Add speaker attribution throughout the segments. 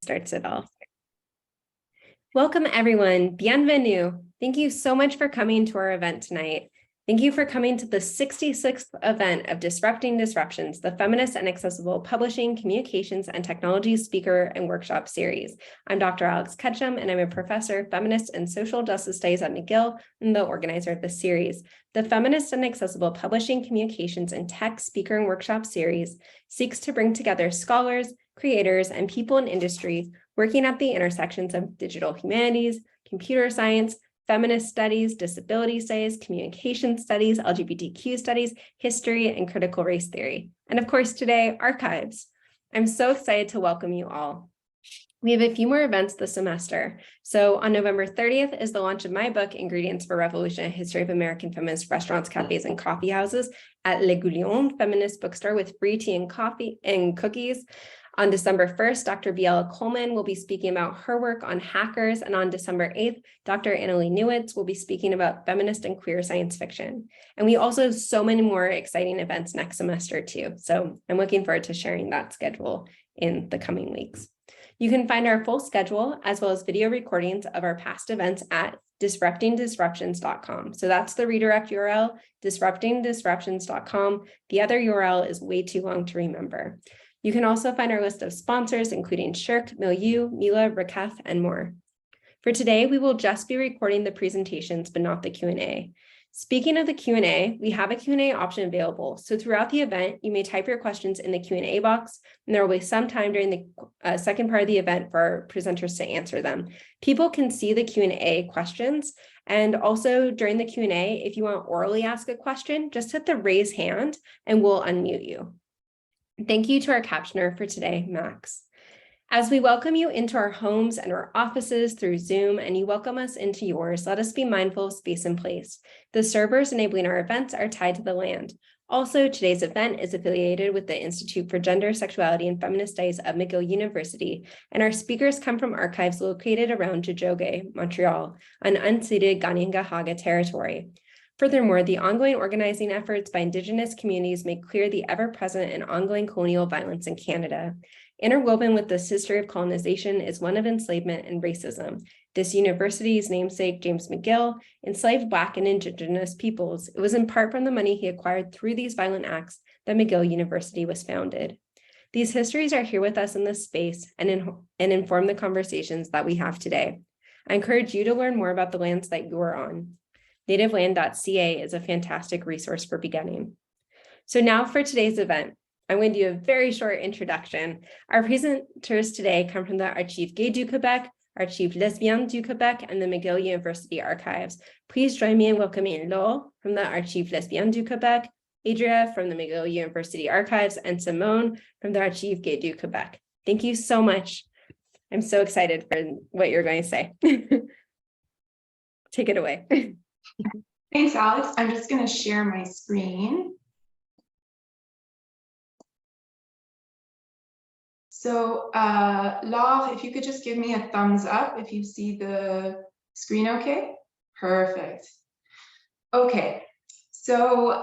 Speaker 1: Starts it all. Welcome everyone, bienvenue. Thank you so much for coming to our event tonight. Thank you for coming to the 66th event of Disrupting Disruptions, the Feminist and Accessible Publishing, Communications, and Technology Speaker and Workshop Series. I'm Dr. Alex Ketchum, and I'm a professor of feminist and social justice studies at McGill and the organizer of this series. The Feminist and Accessible Publishing, Communications, and Tech Speaker and Workshop Series seeks to bring together scholars, creators, and people in industry working at the intersections of digital humanities, computer science, feminist studies, disability studies, communication studies, LGBTQ studies, history, and critical race theory. And of course, today, archives. I'm so excited to welcome you all. We have a few more events this semester. So on November 30th is the launch of my book, Ingredients for Revolution, A History of American Feminist Restaurants, Cafes, and Coffee Houses at Le Goulion Feminist Bookstore with free tea and coffee and cookies. On December 1st, Dr. Biela Coleman will be speaking about her work on hackers, and on December 8th, Dr. Annalee Newitz will be speaking about feminist and queer science fiction. And we also have so many more exciting events next semester too. So I'm looking forward to sharing that schedule in the coming weeks. You can find our full schedule as well as video recordings of our past events at disruptingdisruptions.com. So that's the redirect URL, disruptingdisruptions.com. The other URL is way too long to remember. You can also find our list of sponsors, including Shirk, Milieu, Mila, Raketh, and more. For today, we will just be recording the presentations, but not the Q&A. Speaking of the Q&A, we have a Q&A option available. So throughout the event, you may type your questions in the Q&A box, and there will be some time during the second part of the event for our presenters to answer them. People can see the Q&A questions, and also during the Q&A, if you want to orally ask a question, just hit the raise hand and we'll unmute you. Thank you to our captioner for today, Max. As we welcome you into our homes and our offices through Zoom, and you welcome us into yours, let us be mindful of space and place. The servers enabling our events are tied to the land. Also, today's event is affiliated with the Institute for Gender, Sexuality, and Feminist Studies of McGill University, and our speakers come from archives located around Tiohtià:ke, Montreal, on unceded Kanien'kehá:ka territory. Furthermore, the ongoing organizing efforts by Indigenous communities make clear the ever-present and ongoing colonial violence in Canada. Interwoven with this history of colonization is one of enslavement and racism. This university's namesake, James McGill, enslaved Black and Indigenous peoples. It was in part from the money he acquired through these violent acts that McGill University was founded. These histories are here with us in this space and inform the conversations that we have today. I encourage you to learn more about the lands that you are on. Nativeland.ca is a fantastic resource for beginning. So now for today's event, I'm going to do a very short introduction. Our presenters today come from the Archives Gaies du Québec, Archives Lesbiennes du Québec, and the McGill University Archives. Please join me in welcoming Laure from the Archives Lesbiennes du Québec, Adria from the McGill University Archives, and Simone from the Archives Gaies du Québec. Thank you so much. I'm so excited for what you're going to say. Take it away.
Speaker 2: Thanks, Alex. I'm just going to share my screen. So, Laure, if you could just give me a thumbs up if you see the screen okay? Perfect. Okay, so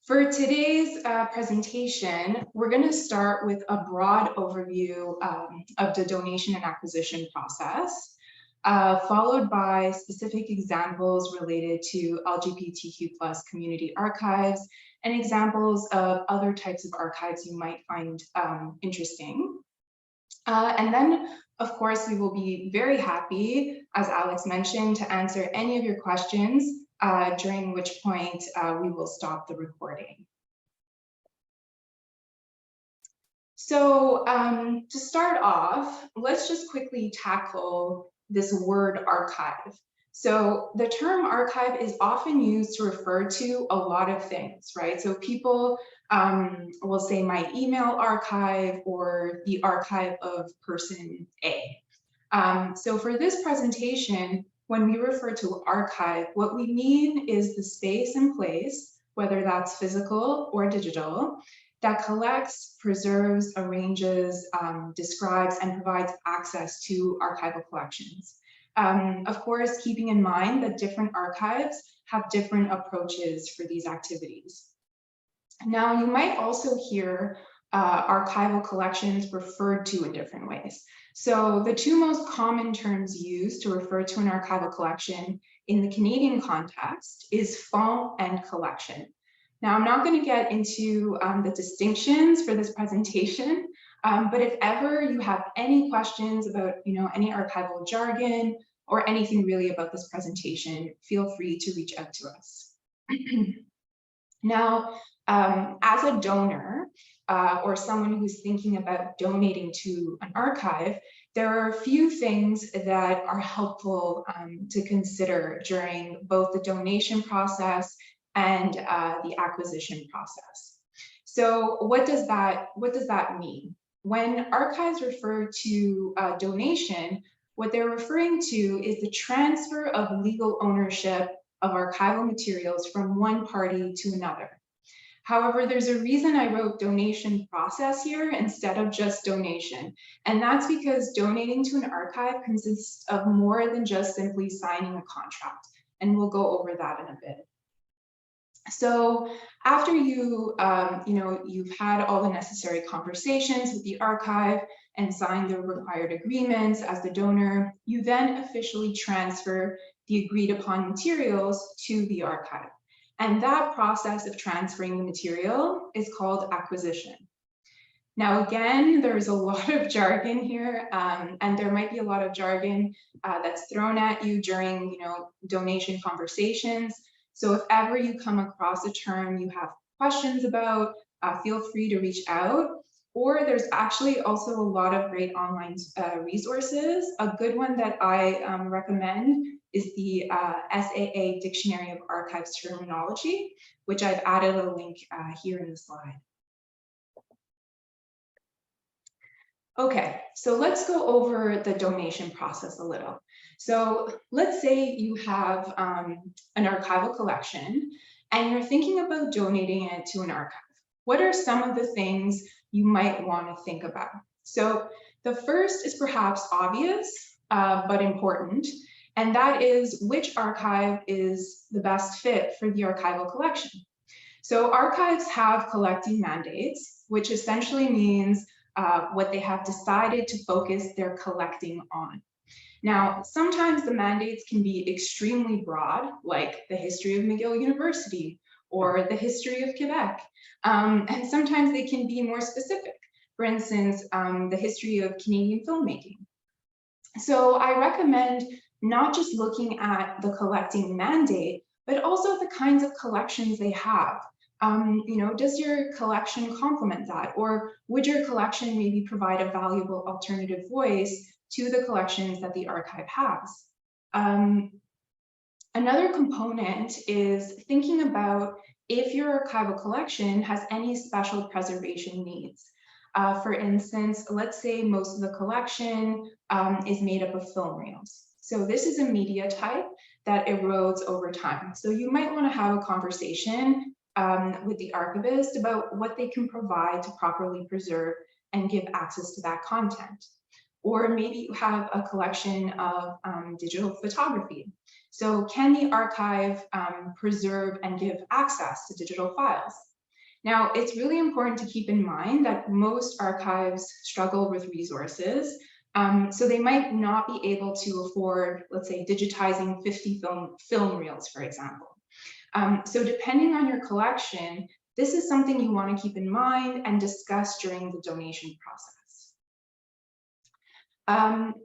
Speaker 2: for today's presentation, we're going to start with a broad overview of the donation and acquisition process. Followed by specific examples related to LGBTQ+ community archives and examples of other types of archives you might find interesting. And then, of course, we will be very happy, as Alex mentioned, to answer any of your questions, during which point we will stop the recording. So to start off, let's just quickly tackle this word archive. So the term archive is often used to refer to a lot of things, right? So people will say my email archive or the archive of person A. So for this presentation, when we refer to archive, what we mean is the space and place, whether that's physical or digital, that collects, preserves, arranges, describes, and provides access to archival collections. Of course, keeping in mind that different archives have different approaches for these activities. Now, you might also hear archival collections referred to in different ways. So the two most common terms used to refer to an archival collection in the Canadian context is fond and collection. Now, I'm not going to get into the distinctions for this presentation, but if ever you have any questions about, any archival jargon or anything really about this presentation, feel free to reach out to us. Now, as a donor or someone who's thinking about donating to an archive, there are a few things that are helpful to consider during both the donation process and the acquisition process. So what does that mean? When archives refer to donation, what they're referring to is the transfer of legal ownership of archival materials from one party to another. However, there's a reason I wrote donation process here instead of just donation. And that's because donating to an archive consists of more than just simply signing a contract. And we'll go over that in a bit. So after you've had all the necessary conversations with the archive and signed the required agreements as the donor, you then officially transfer the agreed upon materials to the archive. And that process of transferring the material is called acquisition. Now, again, there's a lot of jargon here, and there might be a lot of jargon that's thrown at you during, donation conversations. So if ever you come across a term you have questions about, feel free to reach out. Or there's actually also a lot of great online resources. A good one that I recommend is the SAA Dictionary of Archives Terminology, which I've added a link here in the slide. Okay, so let's go over the donation process a little. So let's say you have an archival collection and you're thinking about donating it to an archive. What are some of the things you might want to think about? So the first is perhaps obvious, but important, and that is which archive is the best fit for the archival collection. So archives have collecting mandates, which essentially means what they have decided to focus their collecting on. Now, sometimes the mandates can be extremely broad, like the history of McGill University or the history of Quebec. And sometimes they can be more specific. For instance, the history of Canadian filmmaking. So I recommend not just looking at the collecting mandate, but also the kinds of collections they have. Does your collection complement that? Or would your collection maybe provide a valuable alternative voice to the collections that the archive has? Another component is thinking about if your archival collection has any special preservation needs. For instance, let's say most of the collection is made up of film reels. So this is a media type that erodes over time. So you might want to have a conversation with the archivist about what they can provide to properly preserve and give access to that content. Or maybe you have a collection of digital photography. So can the archive preserve and give access to digital files? Now, it's really important to keep in mind that most archives struggle with resources. So they might not be able to afford, let's say, digitizing 50 film reels, for example. So depending on your collection, this is something you want to keep in mind and discuss during the donation process.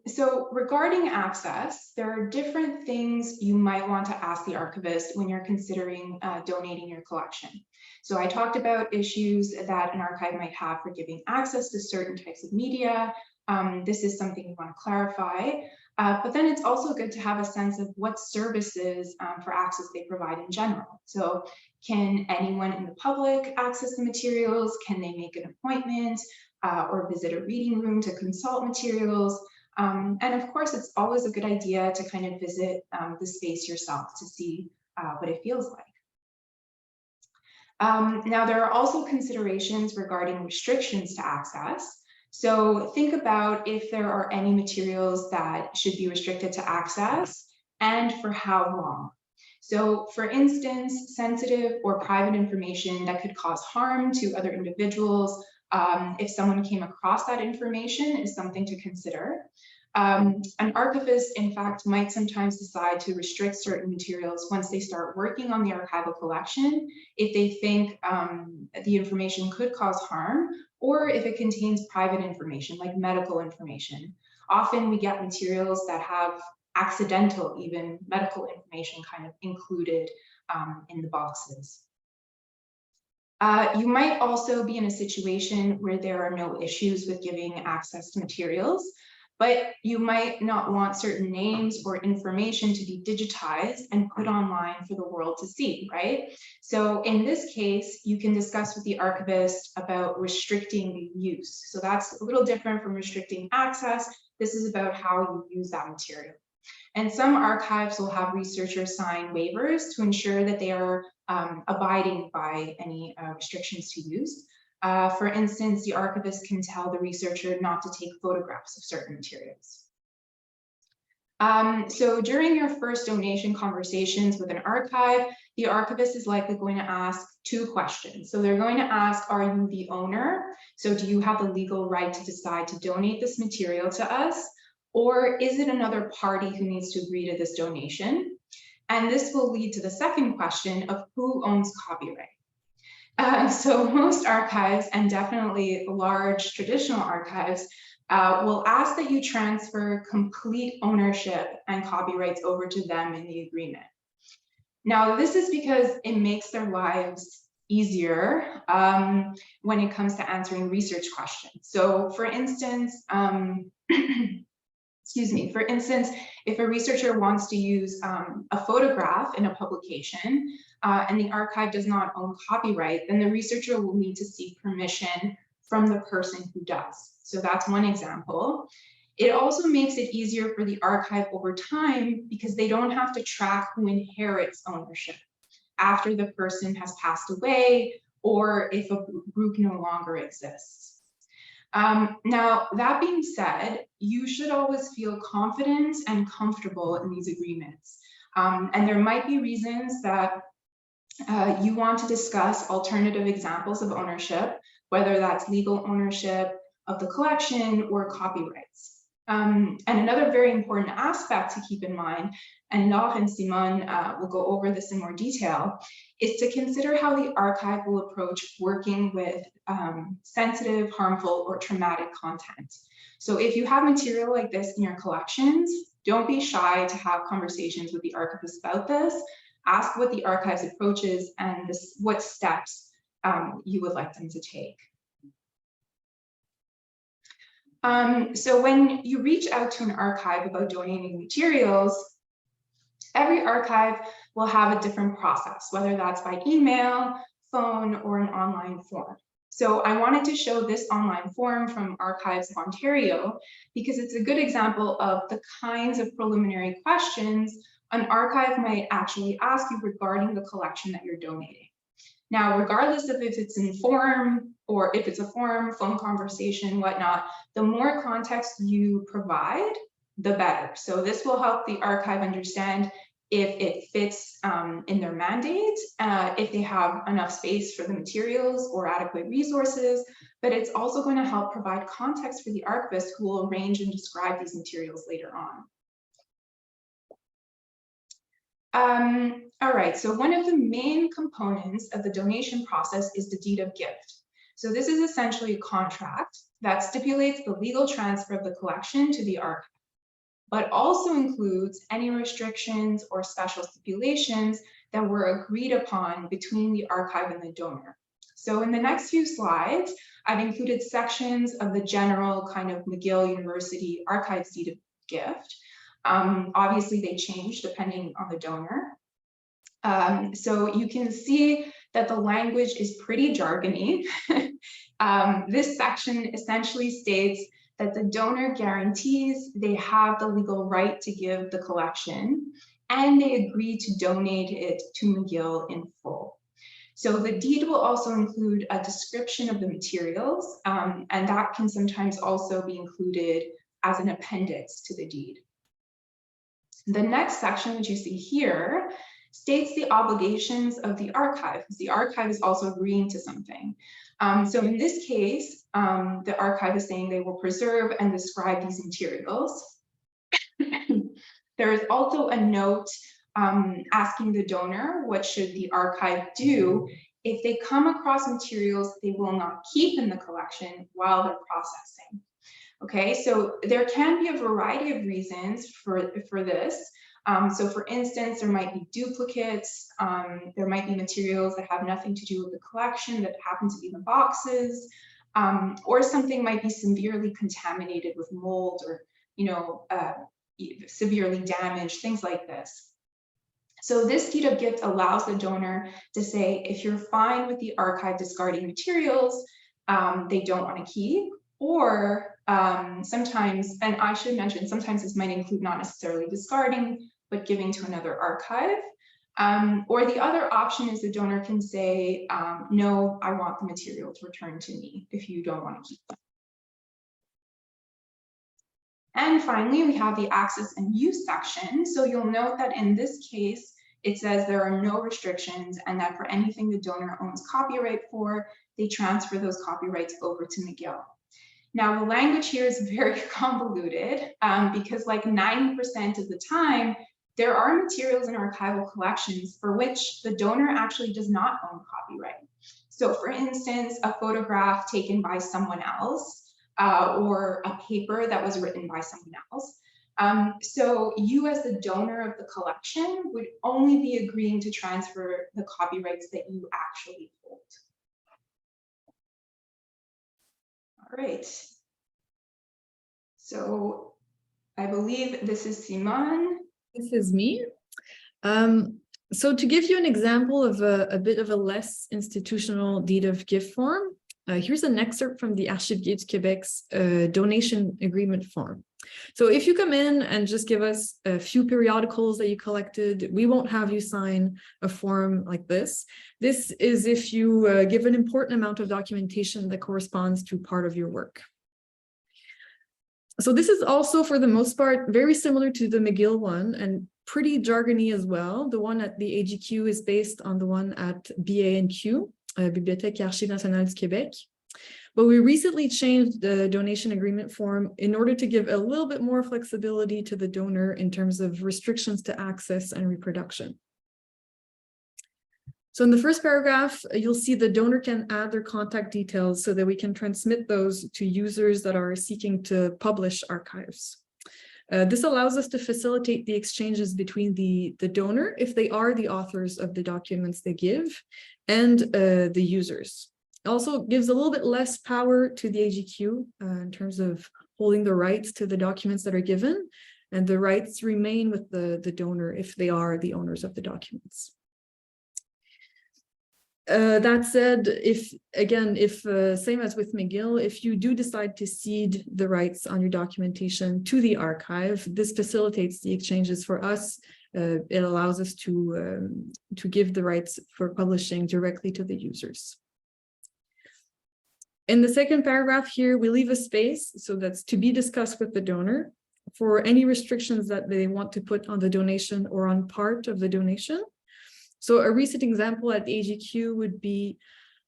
Speaker 2: So regarding access, there are different things you might want to ask the archivist when you're considering donating your collection. So I talked about issues that an archive might have for giving access to certain types of media. This is something you want to clarify. But then it's also good to have a sense of what services for access they provide in general. So can anyone in the public access the materials? Can they make an appointment or visit a reading room to consult materials? And of course, it's always a good idea to kind of visit the space yourself to see what it feels like. Now, there are also considerations regarding restrictions to access. So think about if there are any materials that should be restricted to access and for how long. So for instance, sensitive or private information that could cause harm to other individuals if someone came across that information is something to consider. An archivist, in fact, might sometimes decide to restrict certain materials once they start working on the archival collection, if they think the information could cause harm, or if it contains private information, like medical information. Often we get materials that have accidental, even medical information kind of included in the boxes. You might also be in a situation where there are no issues with giving access to materials, but you might not want certain names or information to be digitized and put online for the world to see, right? So in this case, you can discuss with the archivist about restricting the use. So that's a little different from restricting access. This is about how you use that material. And some archives will have researchers sign waivers to ensure that they are abiding by any restrictions to use. For instance, the archivist can tell the researcher not to take photographs of certain materials. So during your first donation conversations with an archive, the archivist is likely going to ask two questions. So they're going to ask, are you the owner? So do you have the legal right to decide to donate this material to us? Or is it another party who needs to agree to this donation? And this will lead to the second question of who owns copyright. So most archives, and definitely large traditional archives, will ask that you transfer complete ownership and copyrights over to them in the agreement. Now, this is because it makes their lives easier when it comes to answering research questions. So for instance, for instance, if a researcher wants to use a photograph in a publication and the archive does not own copyright, then the researcher will need to seek permission from the person who does. So that's one example. It also makes it easier for the archive over time because they don't have to track who inherits ownership after the person has passed away or if a group no longer exists. Now, that being said, you should always feel confident and comfortable in these agreements. And there might be reasons that you want to discuss alternative examples of ownership, whether that's legal ownership of the collection or copyrights. And another very important aspect to keep in mind, and Laure and Simone will go over this in more detail, is to consider how the archive will approach working with sensitive, harmful, or traumatic content. So if you have material like this in your collections, don't be shy to have conversations with the archivist about this. Ask what the archive's approach is and what steps you would like them to take. So when you reach out to an archive about donating materials, every archive will have a different process, whether that's by email, phone, or an online form. So I wanted to show this online form from Archives of Ontario because it's a good example of the kinds of preliminary questions an archive might actually ask you regarding the collection that you're donating. Now, regardless of if it's in form or if it's a forum, phone conversation, whatnot, the more context you provide, the better. So this will help the archive understand if it fits in their mandate, if they have enough space for the materials or adequate resources, but it's also going to help provide context for the archivist who will arrange and describe these materials later on. All right, so one of the main components of the donation process is the deed of gift. So this is essentially a contract that stipulates the legal transfer of the collection to the archive, but also includes any restrictions or special stipulations that were agreed upon between the archive and the donor. So in the next few slides, I've included sections of the general kind of McGill University Archives deed of gift. Obviously, they change depending on the donor. So you can see that the language is pretty jargony. This section essentially states that the donor guarantees they have the legal right to give the collection, and they agree to donate it to McGill in full. So the deed will also include a description of the materials, and that can sometimes also be included as an appendix to the deed. The next section, which you see here, states the obligations of the archive, because the archive is also agreeing to something. So in this case, the archive is saying they will preserve and describe these materials. There is also a note asking the donor what should the archive do if they come across materials they will not keep in the collection while they're processing. Okay, so there can be a variety of reasons for this. So for instance, there might be duplicates, there might be materials that have nothing to do with the collection that happen to be in the boxes, or something might be severely contaminated with mold or, severely damaged, things like this. So this deed of gift allows the donor to say, if you're fine with the archive discarding materials they don't want to keep, or sometimes, and I should mention, sometimes this might include not necessarily discarding, but giving to another archive. Or the other option is the donor can say, no, I want the materials returned to me if you don't want to keep them. And finally, we have the access and use section. So you'll note that in this case, it says there are no restrictions and that for anything the donor owns copyright for, they transfer those copyrights over to McGill. Now, the language here is very convoluted because like 90% of the time, there are materials in archival collections for which the donor actually does not own copyright. So for instance, a photograph taken by someone else, or a paper that was written by someone else. So you as the donor of the collection would only be agreeing to transfer the copyrights that you actually hold. All right. So I believe this is Simone.
Speaker 3: This is me. So to give you an example of a bit of a less institutional deed of gift form, here's an excerpt from the Archives Gaies du Québec's donation agreement form. So if you come in and just give us a few periodicals that you collected, we won't have you sign a form like this. This is if you give an important amount of documentation that corresponds to part of your work. So this is also, for the most part, very similar to the McGill one and pretty jargony as well. The one at the AGQ is based on the one at BA&Q, Bibliothèque et Archives Nationales du Québec. But we recently changed the donation agreement form in order to give a little bit more flexibility to the donor in terms of restrictions to access and reproduction. So in the first paragraph, you'll see the donor can add their contact details so that we can transmit those to users that are seeking to publish archives. This allows us to facilitate the exchanges between the donor, if they are the authors of the documents they give, and the users. It also gives a little bit less power to the AGQ in terms of holding the rights to the documents that are given, and the rights remain with the donor if they are the owners of the documents. That said, same as with McGill, if you do decide to cede the rights on your documentation to the archive, this facilitates the exchanges for us. It allows us to give the rights for publishing directly to the users. In the second paragraph here, we leave a space, so that's to be discussed with the donor, for any restrictions that they want to put on the donation or on part of the donation. So a recent example at the AGQ would be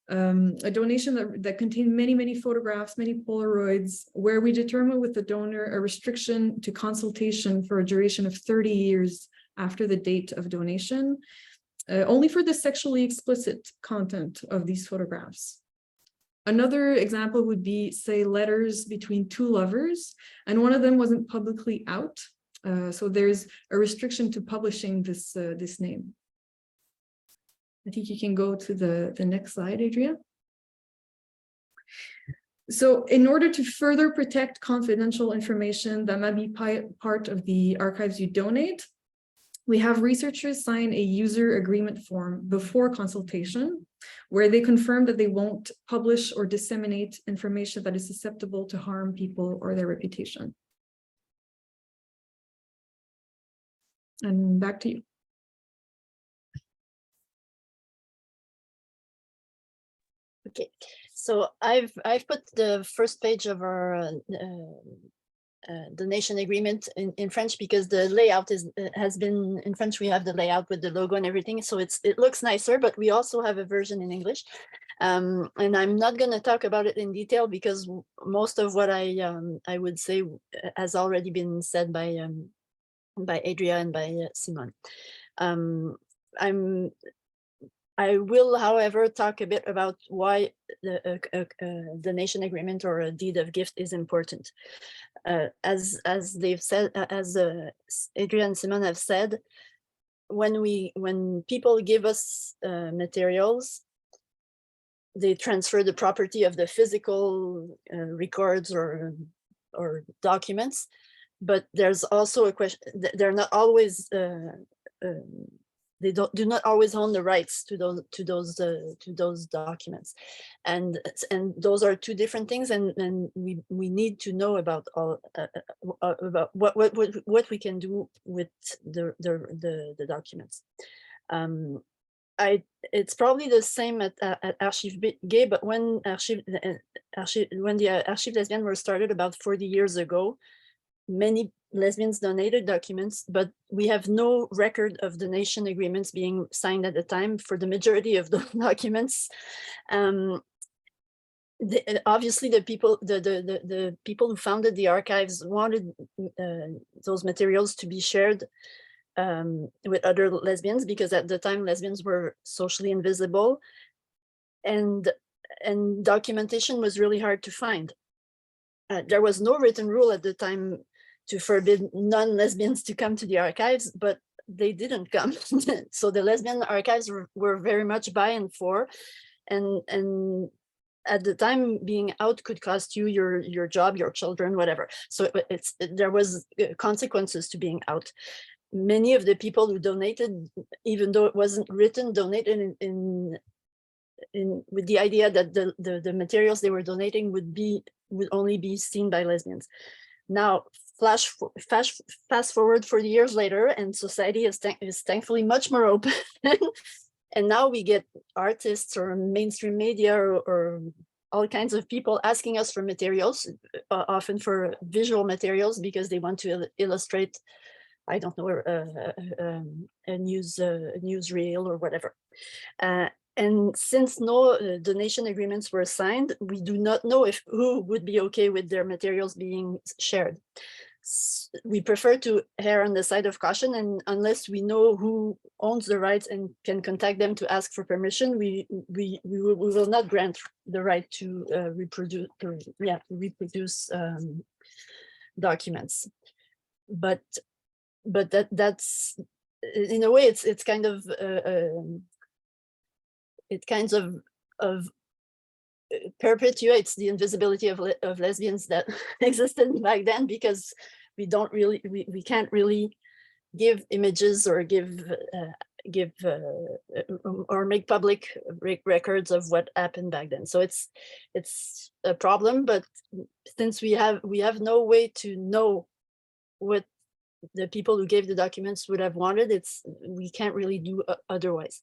Speaker 3: a donation that contained many photographs, many Polaroids, where we determine with the donor a restriction to consultation for a duration of 30 years after the date of donation, only for the sexually explicit content of these photographs. Another example would be, say, letters between two lovers, and one of them wasn't publicly out. So there's a restriction to publishing this name. I think you can go to the next slide, Adria. So in order to further protect confidential information that might be part of the archives you donate, we have researchers sign a user agreement form before consultation, where they confirm that they won't publish or disseminate information that is susceptible to harm people or their reputation. And back to you.
Speaker 4: Okay, so I've put the first page of our donation agreement in French, because the layout has been in French. We have the layout with the logo and everything, so it looks nicer. But we also have a version in English, and I'm not going to talk about it in detail because most of what I would say has already been said by Adria and by Simone. I will, however, talk a bit about why the donation agreement or a deed of gift is important. As they've said, as Adria and Simone have said, when people give us materials, they transfer the property of the physical records or documents, but there's also a question. They're not always. They do not always own the rights to those documents, and those are two different things, and we need to know about all about what we can do with the documents. It's probably the same at Archives Gaies, but when the Archives Lesbiennes were started about 40 years ago, many lesbians donated documents, but we have no record of donation agreements being signed at the time for the majority of those documents. Obviously, the people who founded the archives wanted those materials to be shared with other lesbians, because at the time lesbians were socially invisible, and documentation was really hard to find. There was no written rule at the time to forbid non-lesbians to come to the archives, but they didn't come. So the lesbian archives were very much by and for, and at the time being out could cost you your job, your children, whatever. So there was consequences to being out. Many of the people who donated, even though it wasn't written, donated with the idea that the materials they were donating would only be seen by lesbians. Now, fast forward 40 years later, and society is thankfully much more open. And now we get artists or mainstream media or all kinds of people asking us for materials, often for visual materials, because they want to illustrate, I don't know, a newsreel or whatever. And since no donation agreements were signed, we do not know who would be okay with their materials being shared. We prefer to err on the side of caution, and unless we know who owns the rights and can contact them to ask for permission, we will not grant the right to reproduce documents. But that's in a way it's kind of it kind of perpetuates the invisibility of lesbians that existed back then, because we can't really give images or give or make public records of what happened back then. So it's a problem, but since we have no way to know what the people who gave the documents would have wanted, we can't really do otherwise.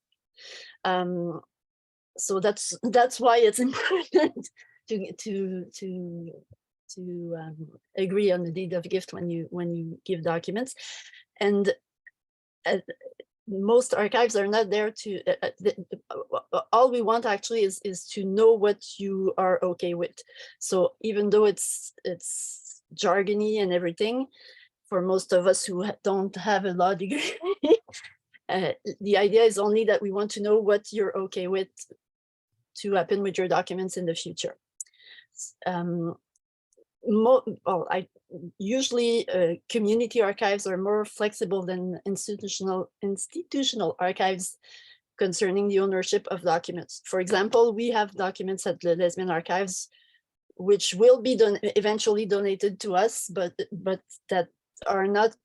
Speaker 4: So that's why it's important to agree on the deed of gift when you give documents. And most archives are not there to. All we want actually is to know what you are okay with. So even though it's jargony and everything, for most of us who don't have a law degree, the idea is only that we want to know what you're okay with to happen with your documents in the future. Usually community archives are more flexible than institutional archives concerning the ownership of documents. For example, we have documents at the Lesbian Archives which will be eventually donated to us, but that are not,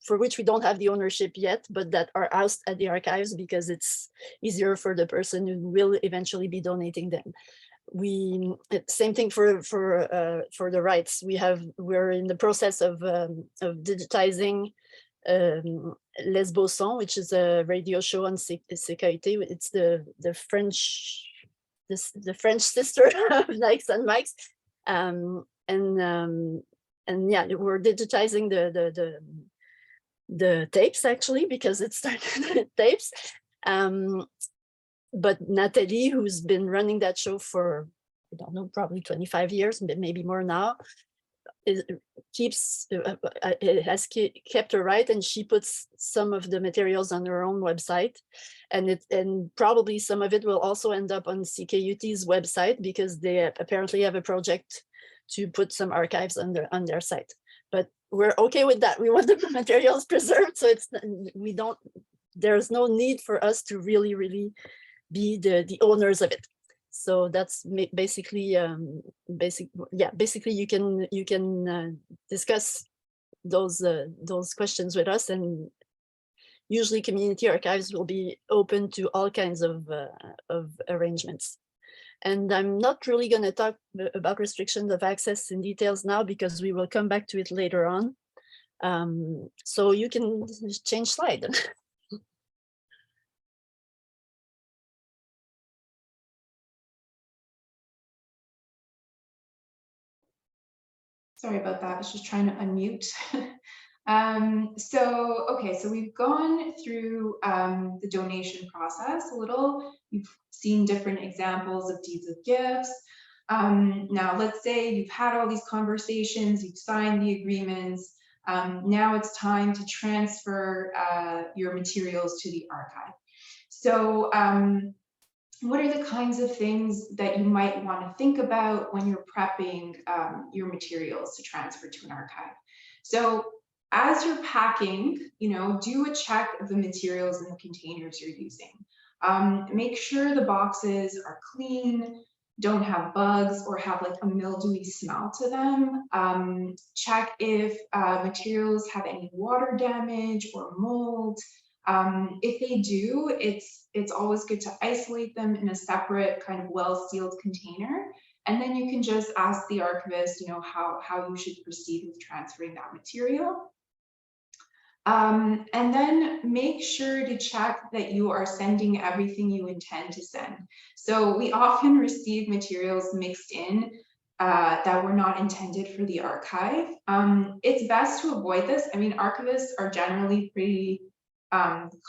Speaker 4: for which we don't have the ownership yet, but that are housed at the archives because it's easier for the person who will eventually be donating them. Same thing for the rights. We're in the process of digitizing Les Beaux-Sons, which is a radio show on Sécurité. It's the French sister of Likes and Mikes, and and yeah, we're digitizing the tapes actually, because it started with tapes. But Nathalie, who's been running that show for, I don't know, probably 25 years, maybe more now, has kept her right, and she puts some of the materials on her own website, and probably some of it will also end up on CKUT's website, because they apparently have a project to put some archives on their site. But we're okay with that. We want the materials preserved, so there's no need for us to really be the owners of it. So that's basically basically you can discuss those questions with us, and usually community archives will be open to all kinds of arrangements. And I'm not really going to talk about restrictions of access in details now, because we will come back to it later on. So you can change slide.
Speaker 2: Sorry about that. I was just trying to unmute. So we've gone through the donation process a little. You've seen different examples of deeds of gifts. Now, let's say you've had all these conversations, you've signed the agreements. Now it's time to transfer your materials to the archive. So what are the kinds of things that you might want to think about when you're prepping your materials to transfer to an archive? So as you're packing, do a check of the materials in the containers you're using. Make sure the boxes are clean, don't have bugs or have like a mildewy smell to them. Check if materials have any water damage or mold. If they do, it's always good to isolate them in a separate kind of well-sealed container. And then you can just ask the archivist, how you should proceed with transferring that material. And then make sure to check that you are sending everything you intend to send. So we often receive materials mixed in that were not intended for the archive. It's best to avoid this. I mean, archivists are generally pretty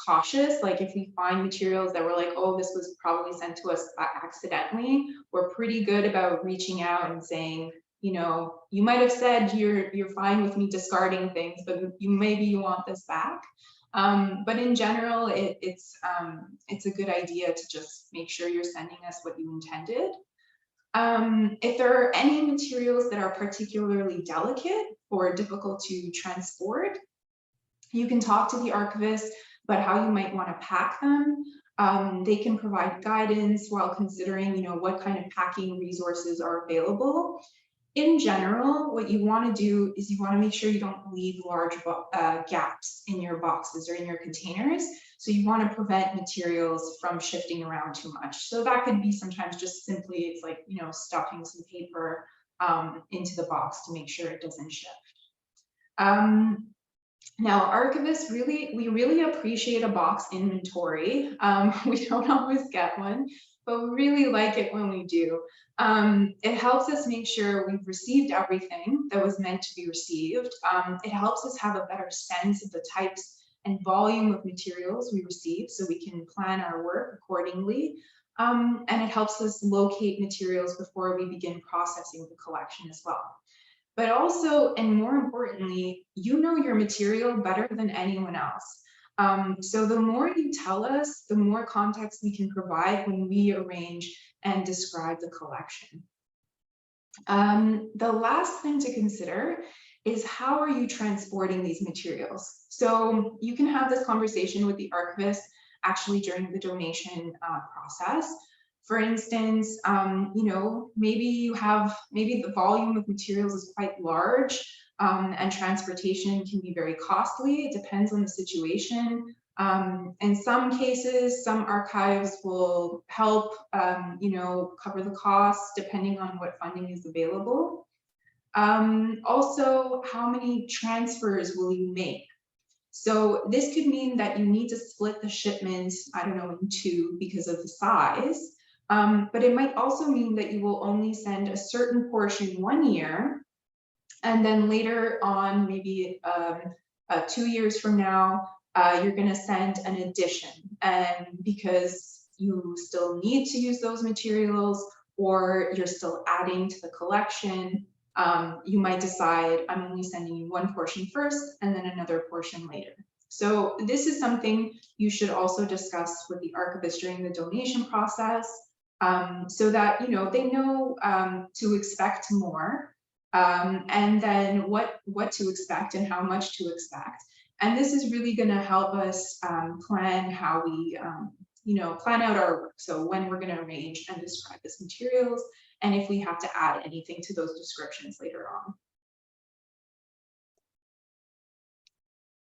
Speaker 2: cautious. Like if we find materials that were like, oh, this was probably sent to us accidentally, we're pretty good about reaching out and saying, you might have said you're fine with me discarding things, but maybe you want this back. But in general, it's a good idea to just make sure you're sending us what you intended. If there are any materials that are particularly delicate or difficult to transport, you can talk to the archivist about how you might want to pack them. They can provide guidance while considering, what kind of packing resources are available. In general, what you want to do is you want to make sure you don't leave large gaps in your boxes or in your containers. So you want to prevent materials from shifting around too much. So that could be sometimes just simply, it's like, stuffing some paper into the box to make sure it doesn't shift. Now, archivists we really appreciate a box inventory. We don't always get one, but we really like it when we do. It helps us make sure we've received everything that was meant to be received. It helps us have a better sense of the types and volume of materials we receive, so we can plan our work accordingly. And it helps us locate materials before we begin processing the collection as well. But also, and more importantly, you know your material better than anyone else. So the more you tell us, the more context we can provide when we arrange and describe the collection. The last thing to consider is how are you transporting these materials? So you can have this conversation with the archivist actually during the donation process. For instance, maybe the volume of materials is quite large and transportation can be very costly. It depends on the situation. In some cases, some archives will help, cover the costs depending on what funding is available. Also, how many transfers will you make? So this could mean that you need to split the shipment, I don't know, in two because of the size. But it might also mean that you will only send a certain portion one year And then later on, maybe 2 years from now, you're going to send an addition. And because you still need to use those materials, or you're still adding to the collection, you might decide, I'm only sending you one portion first and then another portion later. So this is something you should also discuss with the archivist during the donation process, so that they know to expect more, and then what to expect and how much to expect. And this is really going to help us plan how we plan out our work. So when we're going to arrange and describe this materials, and if we have to add anything to those descriptions later on.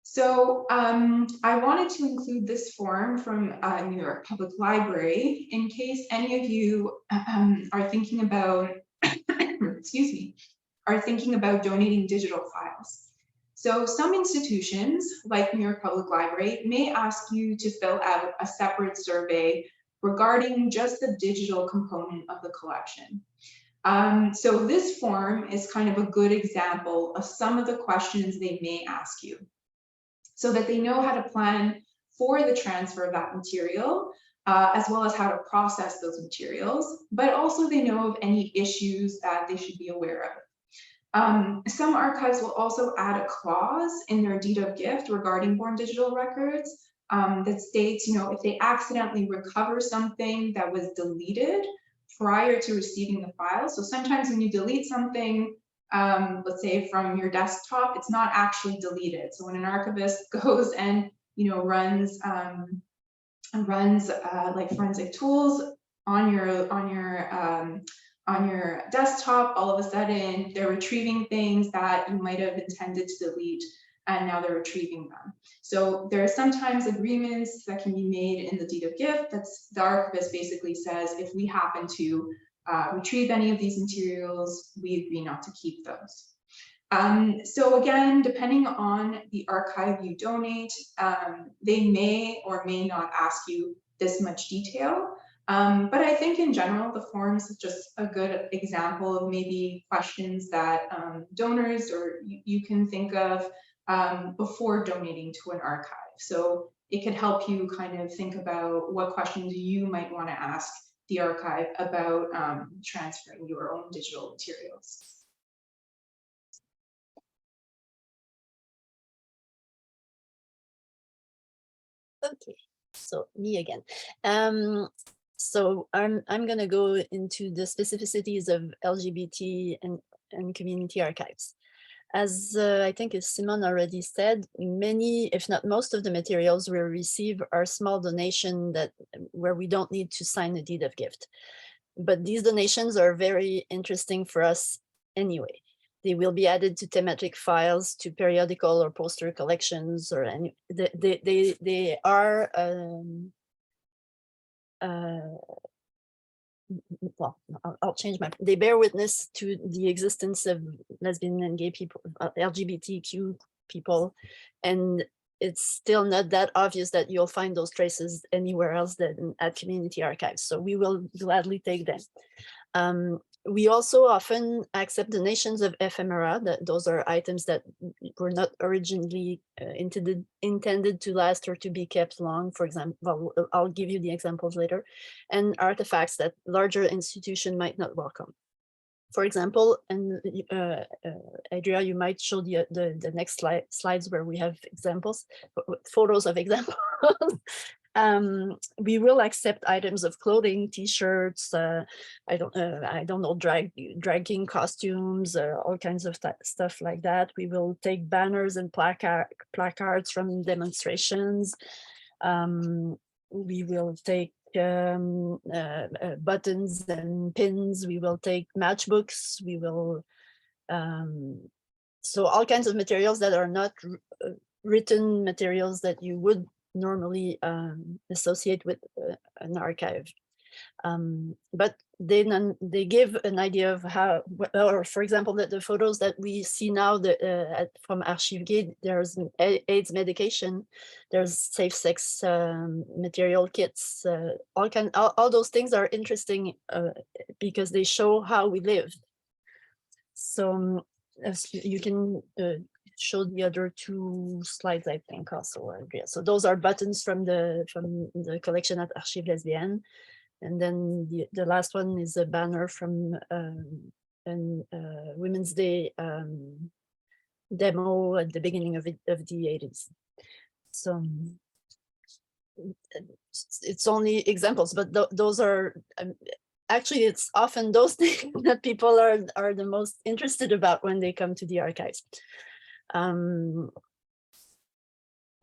Speaker 2: So I wanted to include this form from New York Public Library in case any of you are thinking about, excuse me, are thinking about donating digital files. So some institutions, like New York Public Library, may ask you to fill out a separate survey regarding just the digital component of the collection. So this form is kind of a good example of some of the questions they may ask you, so that they know how to plan for the transfer of that material, as well as how to process those materials, but also they know of any issues that they should be aware of. Some archives will also add a clause in their deed of gift regarding born digital records that states, if they accidentally recover something that was deleted prior to receiving the file. So sometimes when you delete something, let's say from your desktop, it's not actually deleted. So when an archivist goes and runs like forensic tools on your desktop, all of a sudden they're retrieving things that you might have intended to delete, and now they're retrieving them. So there are sometimes agreements that can be made in the deed of gift. That's the archivist basically says, if we happen to retrieve any of these materials, we agree not to keep those. So again, depending on the archive you donate, they may or may not ask you this much detail. But I think in general, the forms is just a good example of maybe questions that donors or you can think of before donating to an archive. So it could help you kind of think about what questions you might want to ask the archive about transferring your own digital materials.
Speaker 4: Okay, so me again. So I'm going to go into the specificities of LGBT and community archives. As I think as Simone already said, many, if not most of the materials we receive are small donation where we don't need to sign a deed of gift. But these donations are very interesting for us anyway. They will be added to thematic files, to periodical or poster collections, or any. They are. Well, I'll change my. They bear witness to the existence of lesbian and gay people, LGBTQ people, and it's still not that obvious that you'll find those traces anywhere else than at community archives. So we will gladly take them. We also often accept donations of ephemera. Those are items that were not originally intended to last or to be kept long. For example, well, I'll give you the examples later, and artifacts that larger institution might not welcome. For example, and Adria, you might show the next slides where we have examples, photos of examples. We will accept items of clothing, T-shirts, I don't know, drag king costumes, all kinds of stuff like that. We will take banners and placards from demonstrations. We will take buttons and pins. We will take matchbooks. We will so all kinds of materials that are not written materials that you would normally associate with an archive. But then they give an idea of how, or for example, that the photos that we see now from Archives Gaies, there's AIDS medication, there's safe sex material kits, all those things are interesting because they show how we live. So you can show the other two slides, I think, also, Andrea. So those are buttons from the collection at Archives Lesbiennes. And then the last one is a banner from Women's Day demo at the beginning of the 80s. So it's only examples, but those are actually, it's often those things that people are the most interested about when they come to the archives.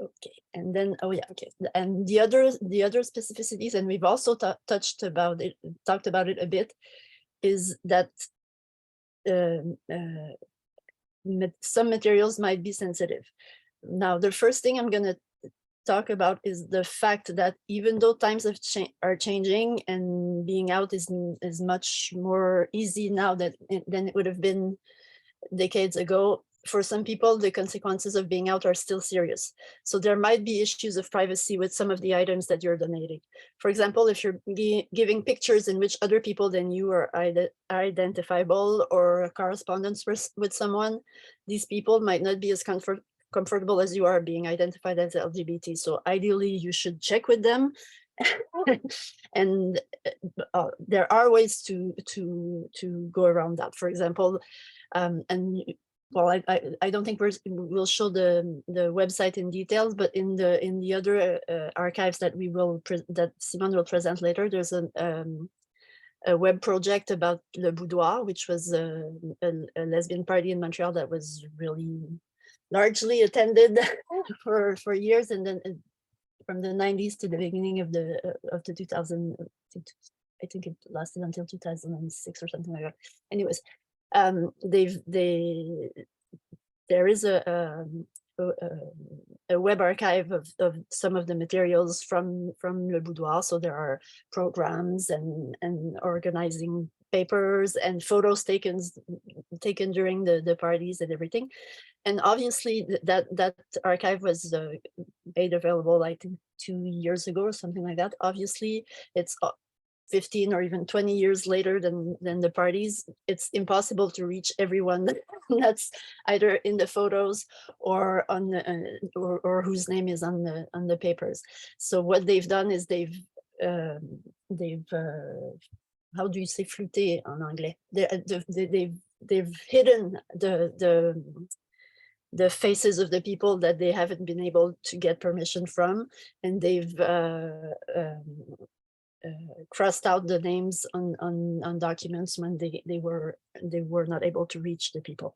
Speaker 4: Okay, and then, oh yeah, okay, and the other specificities, and we've also talked about it a bit, is that some materials might be sensitive. Now, the first thing I'm going to talk about is the fact that even though times are changing and being out is much more easy now than it would have been decades ago, for some people, the consequences of being out are still serious. So there might be issues of privacy with some of the items that you're donating. For example, if you're giving pictures in which other people than you are identifiable, or a correspondence with someone, these people might not be as comfortable as you are being identified as LGBT. So ideally, you should check with them. And there are ways to go around that. For example, well, I don't think we'll show the website in details, but in the other archives that that Simone will present later, there's a web project about Le Boudoir, which was a lesbian party in Montreal that was really largely attended for years, and then from the 90s to the beginning of the 2000, I think it lasted until 2006 or something like that. Anyways, there is a web archive of some of the materials from Le Boudoir. So there are programs and organizing papers and photos taken during the parties and everything. And obviously that archive was made available, I think 2 years ago or something like that. Obviously, it's 15 or even 20 years later than the parties. It's impossible to reach everyone that's either in the photos or on the or whose name is on the papers. So what they've done is they've how do you say flouté en anglais? They've hidden the faces of the people that they haven't been able to get permission from, and they've crossed out the names on documents when they were not able to reach the people.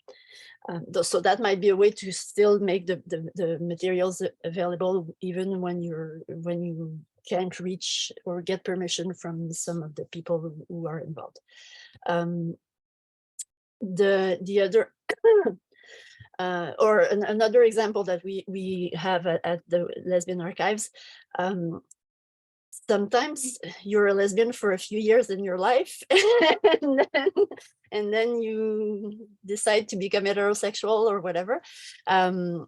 Speaker 4: So that might be a way to still make the materials available even when you can't reach or get permission from some of the people who are involved. The other or another example that we have at the Lesbian Archives, sometimes you're a lesbian for a few years in your life, and then you decide to become heterosexual or whatever. So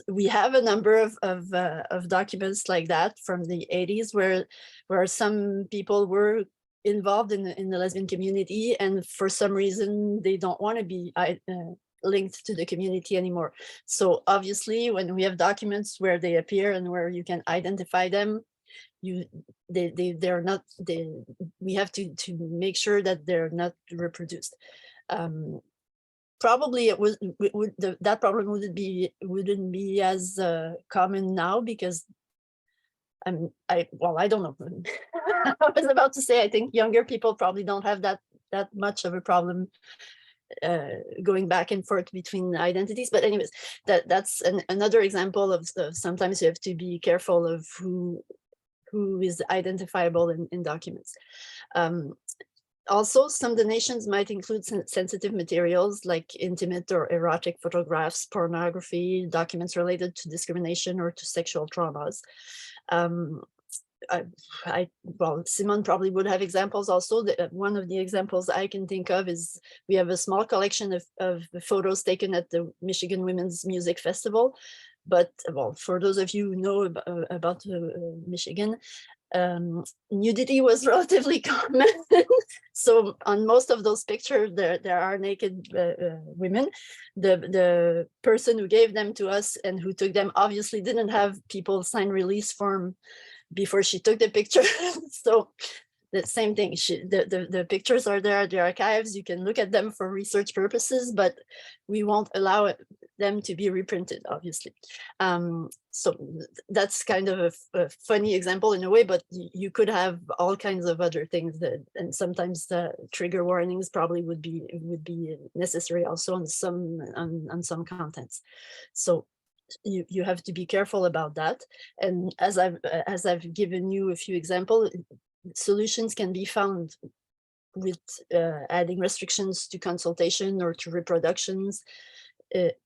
Speaker 4: we have a number of documents like that from the 80s where some people were involved in the lesbian community, and for some reason they don't want to be linked to the community anymore. So obviously, when we have documents where they appear and where you can identify them, we have to make sure that they're not reproduced. Probably that problem wouldn't be as common now, because I don't know. I was about to say, I think younger people probably don't have that much of a problem going back and forth between identities. But anyways, that's another example of sometimes you have to be careful of who is identifiable in documents. Also, some donations might include sensitive materials like intimate or erotic photographs, pornography, documents related to discrimination or to sexual traumas. Well, Simone probably would have examples also. One of the examples I can think of is we have a small collection of photos taken at the Michigan Women's Music Festival. But well, for those of you who know about Michigan, Nudity was relatively common. So on most of those pictures, there are naked women. The person who gave them to us and who took them obviously didn't have people sign release form before she took the picture. So the same thing, the pictures are there at the archives. You can look at them for research purposes, but we won't allow them to be reprinted, obviously. So that's kind of a funny example in a way, but you could have all kinds of other things that, and sometimes the trigger warnings probably would be necessary also on some contents. So you have to be careful about that. And as I've given you a few examples, solutions can be found with adding restrictions to consultation or to reproductions,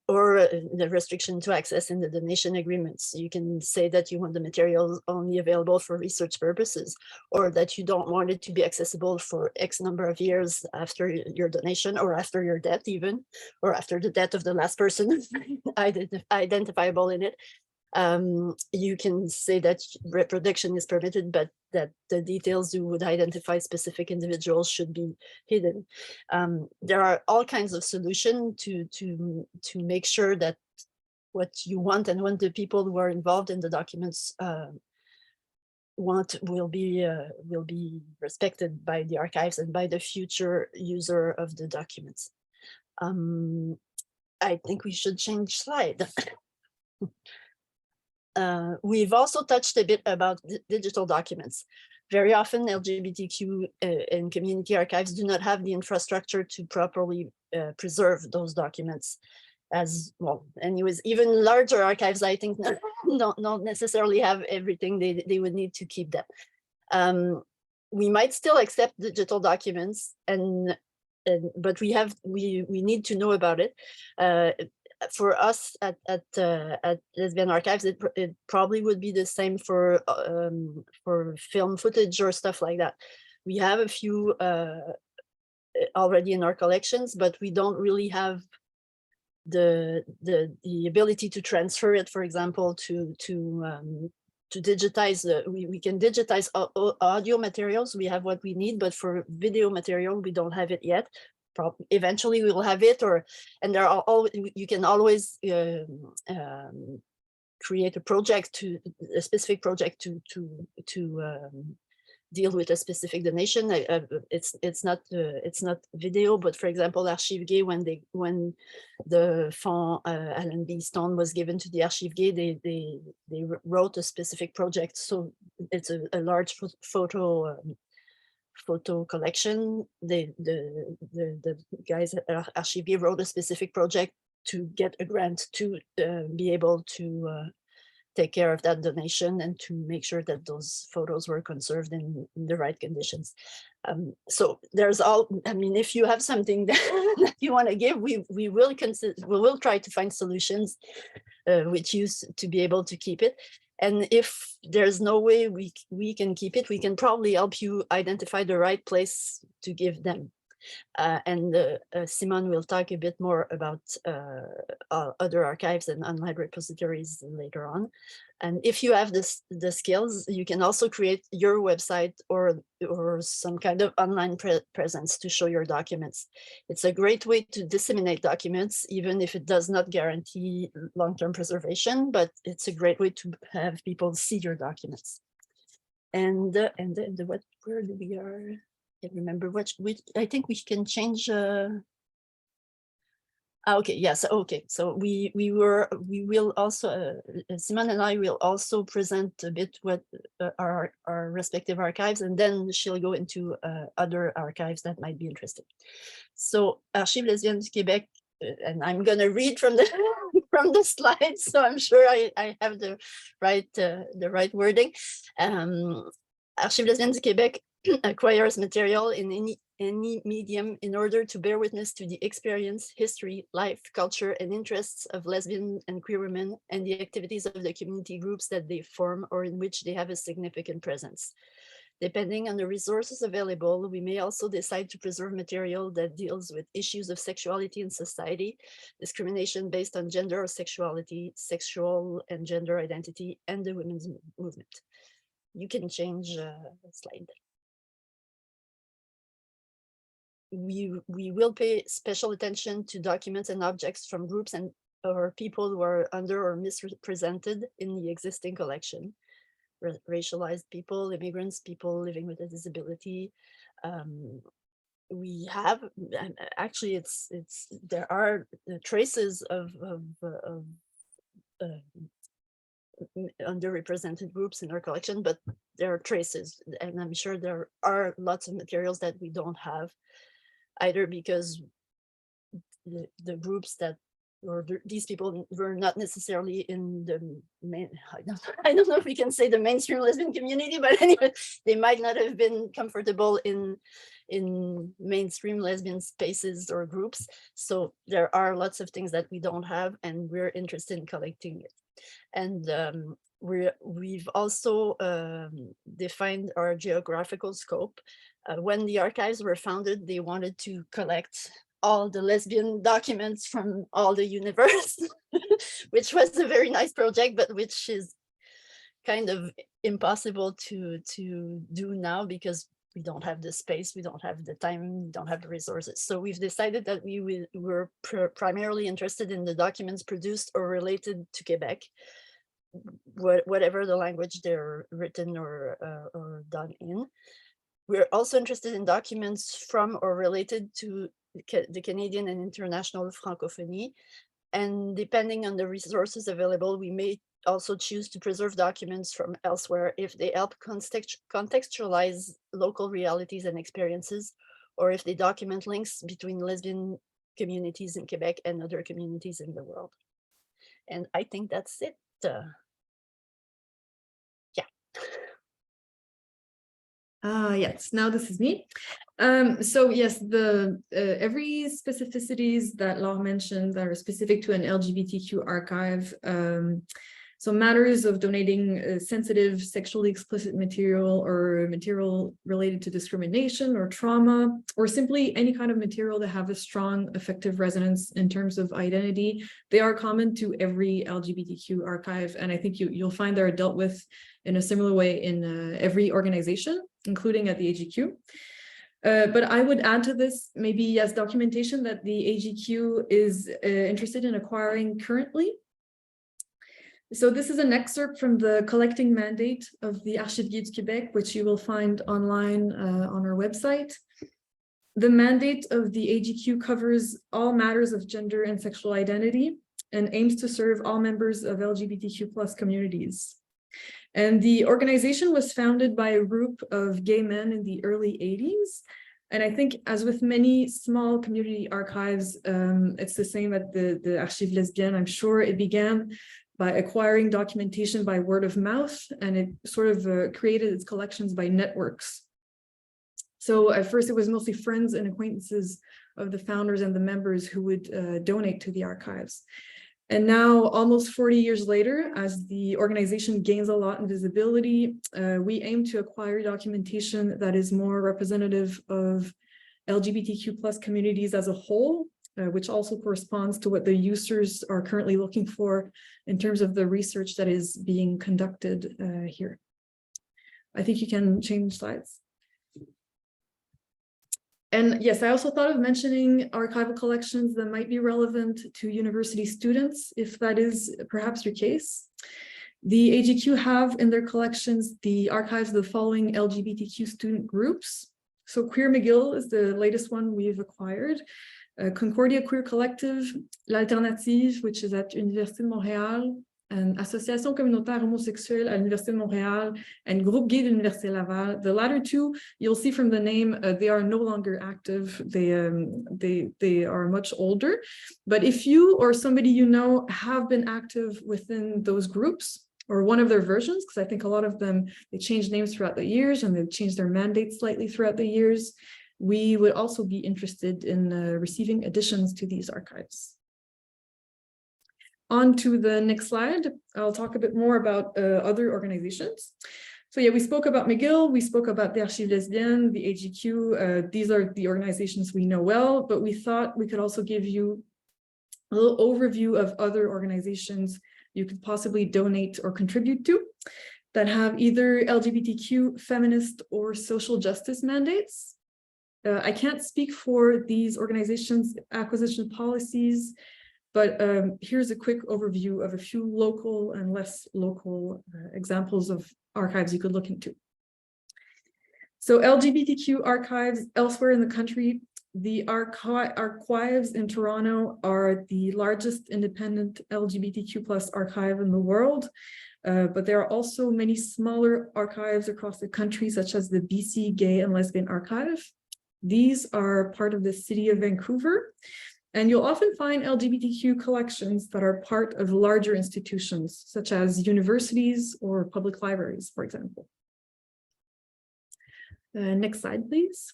Speaker 4: or the restriction to access in the donation agreements. You can say that you want the materials only available for research purposes, or that you don't want it to be accessible for X number of years after your donation, or after your death even, or after the death of the last person identifiable in it. You can say that reproduction is permitted, but that the details you would identify specific individuals should be hidden. There are all kinds of solutions to make sure that what you want and what the people who are involved in the documents want will be respected by the archives and by the future user of the documents. I think we should change slide. We've also touched a bit about digital documents. Very often LGBTQ and community archives do not have the infrastructure to properly preserve those documents. As well, anyways, even larger archives, I think, don't necessarily have everything they would need to keep them. We might still accept digital documents, but we need to know about it. For us at Lesbian Archives, it probably would be the same for film footage or stuff like that. We have a few already in our collections, but we don't really have the ability to transfer it, for example, to digitize. We can digitize audio materials. We have what we need, but for video material, we don't have it yet. Eventually we will have it, and there are you can always create a specific project to deal with a specific donation. It's not video, but for example, Archives Gaies, when the fond Alan B. Stone was given to the Archives Gaies, they wrote a specific project. So it's a large photo collection. The guys at Archives Gaies wrote a specific project to get a grant to be able to take care of that donation and to make sure that those photos were conserved in the right conditions. So there's if you have something that you want to give, we will try to find solutions with you to be able to keep it. And if there's no way we can keep it, we can probably help you identify the right place to give them. Simone will talk a bit more about other archives and online repositories later on. And if you have the skills, you can also create your website or some kind of online presence to show your documents. It's a great way to disseminate documents, even if it does not guarantee long-term preservation, but it's a great way to have people see your documents. And where do we are? I can't remember which I think we can change. Okay, yes, okay. So we will also Simone and I will also present a bit what our respective archives, and then she'll go into other archives that might be interesting. So Archives Lesbiennes du Québec, and I'm gonna read from the from the slides, so I'm sure I have the right wording. Archives Lesbiennes du Québec acquires material in any medium in order to bear witness to the experience, history, life, culture, and interests of lesbian and queer women and the activities of the community groups that they form or in which they have a significant presence. Depending on the resources available, we may also decide to preserve material that deals with issues of sexuality in society, discrimination based on gender or sexuality, sexual and gender identity, and the women's movement. You can change the slide. We will pay special attention to documents and objects from groups and or people who are under or misrepresented in the existing collection. Racialized people, immigrants, people living with a disability. We have actually there are traces of underrepresented groups in our collection, but there are traces, and I'm sure there are lots of materials that we don't have, either because the groups that or these people were not necessarily in the main, I don't know if we can say the mainstream lesbian community, but anyway, they might not have been comfortable in mainstream lesbian spaces or groups. So there are lots of things that we don't have, and we're interested in collecting it. And we've also defined our geographical scope. When the archives were founded, they wanted to collect all the lesbian documents from all the universe, which was a very nice project, but which is kind of impossible to do now because we don't have the space, we don't have the time, we don't have the resources. So we've decided that we were primarily interested in the documents produced or related to Quebec, whatever the language they're written or done in. We're also interested in documents from or related to the Canadian and international francophonie. And depending on the resources available, we may also choose to preserve documents from elsewhere if they help contextualize local realities and experiences, or if they document links between lesbian communities in Quebec and other communities in the world. And I think that's it.
Speaker 3: Yes, now this is me. So yes, the every specificities that Laure mentioned that are specific to an LGBTQ archive. So matters of donating sensitive, sexually explicit material or material related to discrimination or trauma, or simply any kind of material that have a strong effective resonance in terms of identity, they are common to every LGBTQ archive. And I think you'll find they're dealt with in a similar way in every organization, including at the AGQ. But I would add to this, maybe yes, documentation that the AGQ is interested in acquiring currently. So this is an excerpt from the collecting mandate of the Archives Gaies du Québec, which you will find online on our website. The mandate of the AGQ covers all matters of gender and sexual identity and aims to serve all members of LGBTQ+ communities. And the organization was founded by a group of gay men in the early 80s. And I think, as with many small community archives, it's the same at the Archives Lesbiennes. I'm sure it began by acquiring documentation by word of mouth, and it sort of created its collections by networks. So at first it was mostly friends and acquaintances of the founders and the members who would donate to the archives. And now, almost 40 years later, as the organization gains a lot in visibility, we aim to acquire documentation that is more representative of LGBTQ+ communities as a whole, which also corresponds to what the users are currently looking for in terms of the research that is being conducted here. I think you can change slides. And yes, I also thought of mentioning archival collections that might be relevant to university students, if that is perhaps your case. The AGQ have in their collections the archives of the following LGBTQ student groups. So Queer McGill is the latest one we've acquired. Concordia Queer Collective, L'Alternative, which is at Université de Montréal, and Association Communautaire Homosexuelle à l'Université de Montréal, and Groupe Gay de l'Université Laval. The latter two, you'll see from the name, they are no longer active. They are much older. But if you or somebody you know have been active within those groups, or one of their versions, because I think a lot of them, they changed names throughout the years and they've changed their mandates slightly throughout the years, we would also be interested in receiving additions to these archives. On to the next slide, I'll talk a bit more about other organizations. So yeah, we spoke about McGill, we spoke about the Archives Lesbiennes, the AGQ. These are the organizations we know well, but we thought we could also give you a little overview of other organizations you could possibly donate or contribute to. that have either LGBTQ, feminist, or social justice mandates. I can't speak for these organizations' acquisition policies, but here's a quick overview of a few local and less local examples of archives you could look into. So LGBTQ archives elsewhere in the country, the archives in Toronto are the largest independent LGBTQ+ archive in the world. But there are also many smaller archives across the country, such as the BC Gay and Lesbian Archive. These are part of the city of Vancouver, and you'll often find LGBTQ collections that are part of larger institutions, such as universities or public libraries, for example. Next slide, please.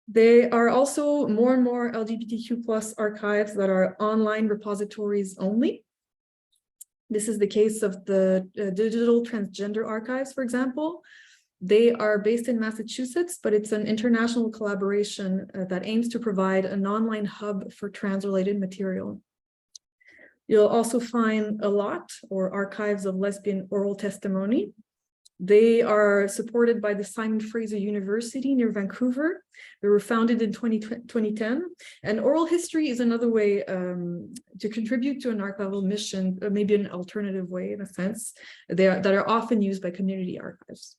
Speaker 3: There are also more and more LGBTQ+ archives that are online repositories only. This is the case of the Digital Transgender Archives, for example. They are based in Massachusetts, but it's an international collaboration that aims to provide an online hub for trans-related material. You'll also find a lot, or archives of lesbian oral testimony. They are supported by the Simon Fraser University near Vancouver. They were founded in 2010. And oral history is another way to contribute to an archival mission, maybe an alternative way in a sense, that are often used by community archives.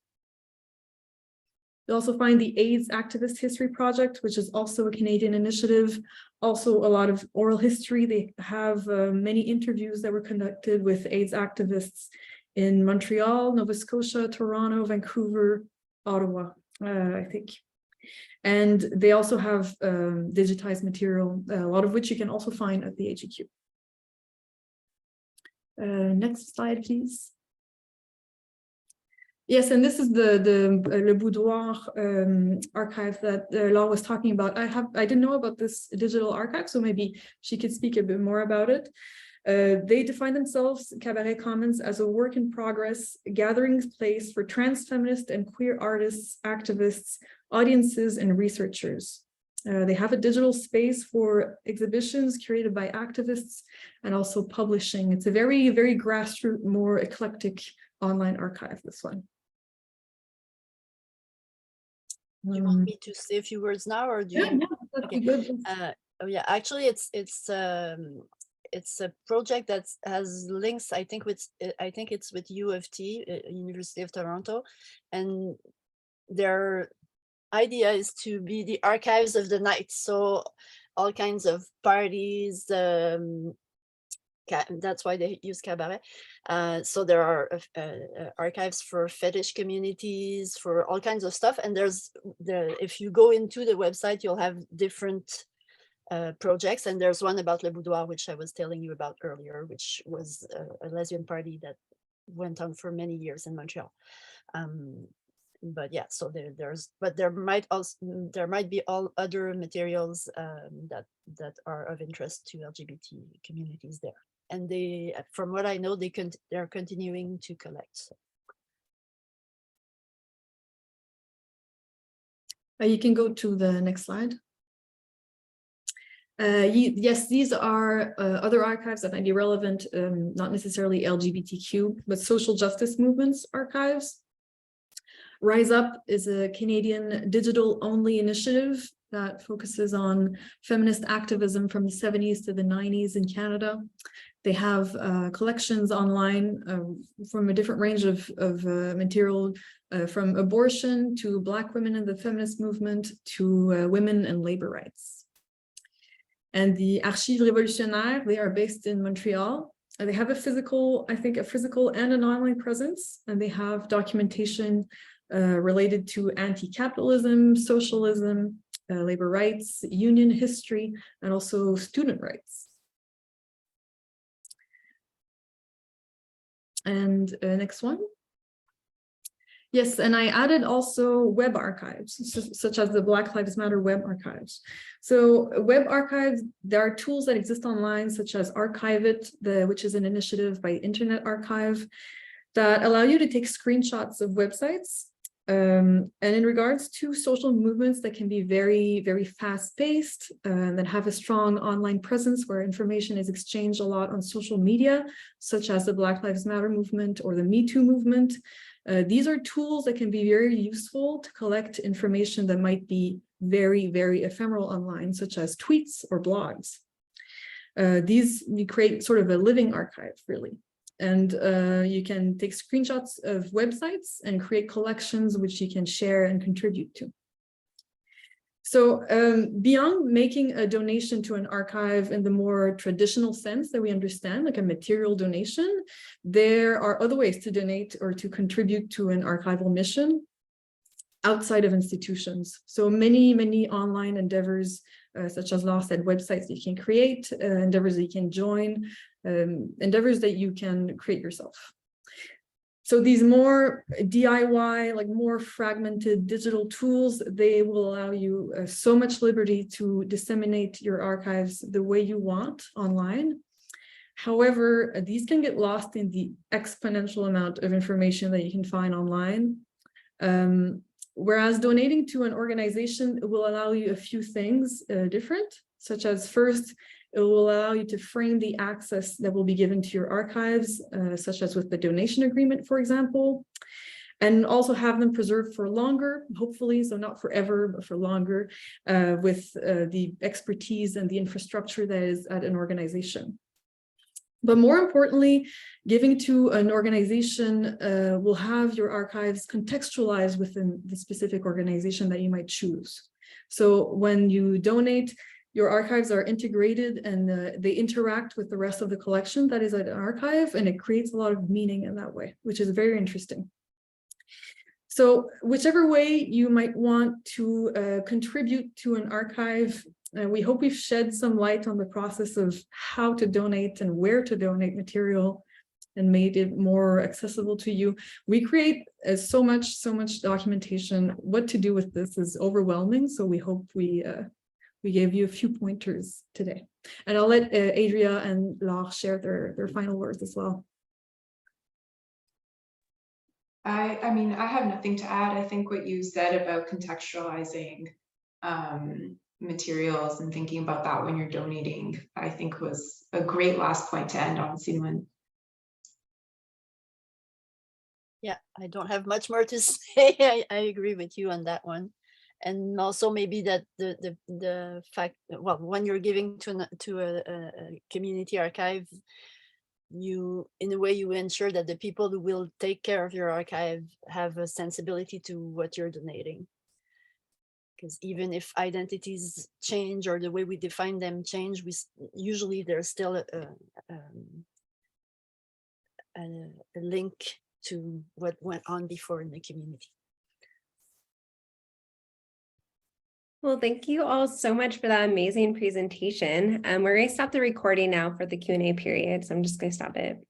Speaker 3: You'll also find the AIDS Activist History Project, which is also a Canadian initiative. Also a lot of oral history. They have many interviews that were conducted with AIDS activists in Montreal, Nova Scotia, Toronto, Vancouver, Ottawa, I think. And they also have digitized material, a lot of which you can also find at the AGQ. Next slide, please. Yes, and this is the Le Boudoir archive that Laure was talking about. I didn't know about this digital archive, so maybe she could speak a bit more about it. They define themselves, Cabaret Commons, as a work in progress, gathering place for trans feminist and queer artists, activists, audiences, and researchers. They have a digital space for exhibitions curated by activists and also publishing. It's a very, very grassroots, more eclectic online archive, this one.
Speaker 4: Do you want me to say a few words now, or do you?
Speaker 3: Yeah, that'd be good.
Speaker 4: Oh yeah, actually, it's a project that has links. I think it's with U of T, University of Toronto, and their idea is to be the archives of the night. So all kinds of parties. That's why they use Cabaret. So there are archives for fetish communities, for all kinds of stuff. And if you go into the website, you'll have different projects. And there's one about Le Boudoir, which I was telling you about earlier, which was a lesbian party that went on for many years in Montreal. But yeah, so there might be all other materials that are of interest to LGBT communities there. And they, from what I know, they're continuing to collect. So.
Speaker 3: You can go to the next slide. Yes, these are other archives that might be relevant, not necessarily LGBTQ, but social justice movements archives. Rise Up is a Canadian digital-only initiative that focuses on feminist activism from the 70s to the 90s in Canada. They have collections online from a different range of material, from abortion to Black women in the feminist movement to women and labor rights. And the Archives Révolutionnaires, they are based in Montreal. They have a physical and an online presence, and they have documentation related to anti-capitalism, socialism, labor rights, union history, and also student rights. And next one. Yes, and I added also web archives, such as the Black Lives Matter web archives. So web archives, there are tools that exist online, such as Archive It, which is an initiative by Internet Archive, that allow you to take screenshots of websites And in regards to social movements that can be very, very fast-paced, that have a strong online presence where information is exchanged a lot on social media, such as the Black Lives Matter movement or the Me Too movement. These are tools that can be very useful to collect information that might be very, very ephemeral online, such as tweets or blogs. You create sort of a living archive, really. And you can take screenshots of websites and create collections which you can share and contribute to. So beyond making a donation to an archive in the more traditional sense that we understand, like a material donation, there are other ways to donate or to contribute to an archival mission outside of institutions. So many online endeavors, such as Laure said, websites that you can create, endeavors that you can join, endeavors that you can create yourself. So these more DIY, like more fragmented digital tools, they will allow you so much liberty to disseminate your archives the way you want online. However, these can get lost in the exponential amount of information that you can find online. Whereas donating to an organization will allow you a few things different, such as first, it will allow you to frame the access that will be given to your archives, such as with the donation agreement, for example, and also have them preserved for longer, hopefully, so not forever, but for longer, with the expertise and the infrastructure that is at an organization. But more importantly, giving to an organization will have your archives contextualized within the specific organization that you might choose. So when you donate, your archives are integrated and they interact with the rest of the collection that is at an archive, and it creates a lot of meaning in that way, which is very interesting. So whichever way you might want to contribute to an archive, we hope we've shed some light on the process of how to donate and where to donate material and made it more accessible to you. We create so much documentation. What to do with this is overwhelming, so we hope we gave you a few pointers today. And I'll let Adria and Laure share their final words as well.
Speaker 2: I mean, I have nothing to add. I think what you said about contextualizing materials and thinking about that when you're donating, I think was a great last point to end on, Simone.
Speaker 4: Yeah, I don't have much more to say. I agree with you on that one. And also maybe that the fact, well, when you're giving to a community archive, you, in a way, you ensure that the people who will take care of your archive have a sensibility to what you're donating. Because even if identities change or the way we define them change, usually there's still a link to what went on before in the community.
Speaker 1: Well, thank you all so much for that amazing presentation. We're going to stop the recording now for the Q&A period, so I'm just going to stop it.